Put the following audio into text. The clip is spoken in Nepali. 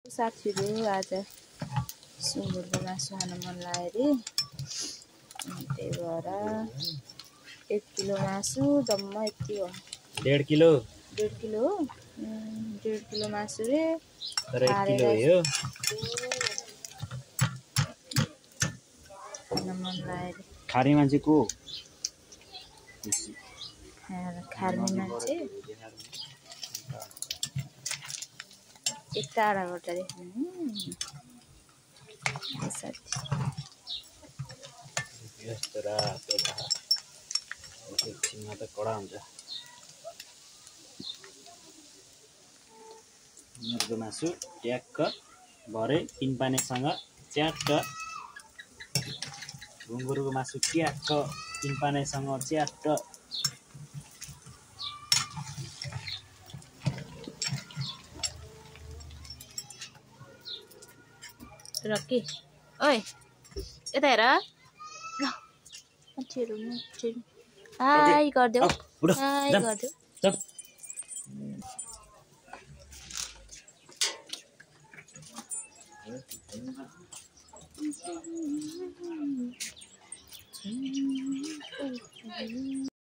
साथीहरु आज सुँगुरको मासु खान मन लाग्यो रे त्यही भएर 1 किलो मासु जम्मा यति हो 1.5 किलो 1.5 किलो हो 1.5 किलो मासु रे तर 1 किलो हो मन लाग्यो खारी मान्छे को खार्ने मान्छे एक टाढा गर्दा रे साथी यस्तो रातो भात एकछिनमा त कडा हुन्छ मुर्गो मासु ट्याक्क भरे 3 पानेसँग च्याट्ट गुङ्गुरको मासु ट्याक्क 3 पानेसँग च्याट्ट रकी ओइ यता हेर ल मान्छेहरु हाई गर्देऊ हाई गर्देऊ